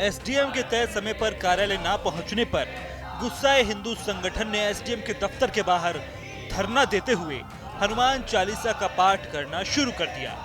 SDM के तय समय पर कार्यालय न पहुंचने पर गुस्साए हिंदू संगठन ने एसडीएम के दफ्तर के बाहर धरना देते हुए हनुमान चालीसा का पाठ करना शुरू कर दिया।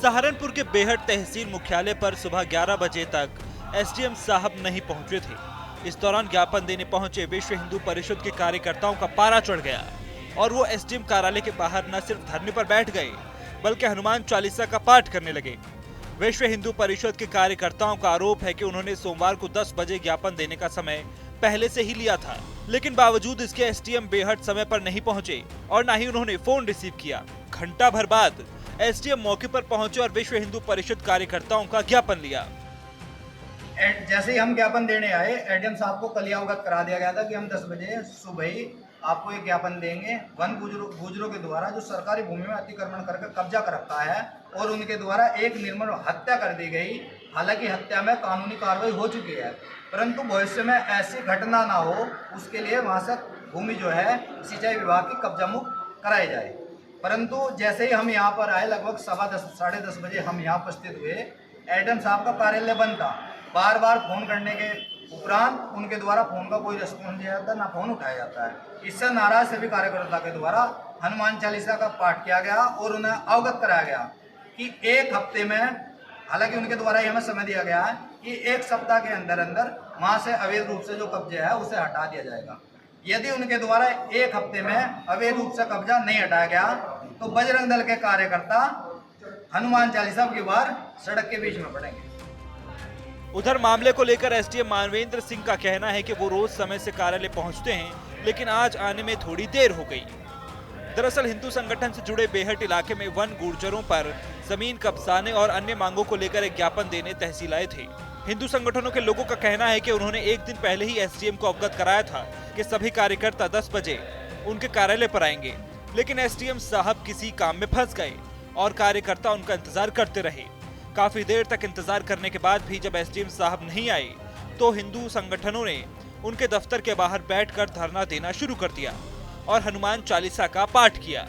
सहारनपुर के बेहट तहसील मुख्यालय पर सुबह 11 बजे तक एसडीएम साहब नहीं पहुंचे थे। इस दौरान ज्ञापन देने पहुंचे विश्व हिंदू परिषद के कार्यकर्ताओं का पारा चढ़ गया और वो एसडीएम कार्यालय के बाहर न सिर्फ धरने पर बैठ गए बल्कि हनुमान चालीसा का पाठ करने लगे। विश्व हिंदू परिषद के कार्यकर्ताओं का आरोप है कि उन्होंने सोमवार को 10 बजे ज्ञापन देने का समय पहले से ही लिया था, लेकिन बावजूद इसके एसडीएम बेहट समय पर नहीं पहुंचे और न ही उन्होंने फोन रिसीव किया। घंटा भर बाद एसडीएम मौके पर पहुंचे और विश्व हिंदू परिषद कार्यकर्ताओं का ज्ञापन लिया। जैसे ही हम ज्ञापन देने आए, एडीएम साहब को कल अवगत करा दिया गया था कि हम 10 बजे सुबह ही आपको एक ज्ञापन देंगे। वन गुजरों के द्वारा जो सरकारी भूमि में अतिक्रमण करके कब्जा कर रखा है और उनके द्वारा एक निर्मम हत्या कर दी गई। हालांकि हत्या में कानूनी कार्रवाई हो चुकी है, परंतु भविष्य में ऐसी घटना ना हो उसके लिए वहाँ से भूमि जो है सिंचाई विभाग की कब्जा मुक्त कराई जाए। परंतु जैसे ही हम यहाँ पर आए, लगभग 10:15 साढ़े 10 बजे हम यहाँ उपस्थित हुए, एडीएम साहब का कार्यालय बंद था। बार बार फोन करने के उपरांत उनके द्वारा फोन का कोई रिस्पॉन्स दिया जाता है, ना फोन उठाया जाता है। इससे नाराज सभी कार्यकर्ता के द्वारा हनुमान चालीसा का पाठ किया गया और उन्हें अवगत कराया गया कि एक हफ्ते में, हालांकि उनके द्वारा हमें समय दिया गया है कि एक सप्ताह के अंदर अंदर वहाँ से अवैध रूप से जो कब्जा है उसे हटा दिया जाएगा। यदि उनके द्वारा एक हफ्ते में अवैध रूप से कब्जा नहीं हटाया गया तो बजरंग दल के कार्यकर्ता हनुमान चालीसा की बार सड़क के बीच में पड़ेंगे। उधर मामले को लेकर एसडीएम मानवेंद्र सिंह का कहना है कि वो रोज समय से कार्यालय पहुंचते हैं, लेकिन आज आने में थोड़ी देर हो गई। दरअसल हिंदू संगठन से जुड़े बेहट इलाके में वन गुर्जरों पर जमीन कब्जाने और अन्य मांगों को लेकर एक ज्ञापन देने तहसील आए थे। हिंदू संगठनों के लोगों का कहना है कि उन्होंने एक दिन पहले ही एसडीएम को अवगत कराया था कि सभी कार्यकर्ता 10 बजे उनके कार्यालय पर आएंगे, लेकिन एसडीएम साहब किसी काम में फंस गए और कार्यकर्ता उनका इंतजार करते रहे। काफी देर तक इंतजार करने के बाद भी जब एसडीएम साहब नहीं आए तो हिंदू संगठनों ने उनके दफ्तर के बाहर बैठकर धरना देना शुरू कर दिया और हनुमान चालीसा का पाठ किया।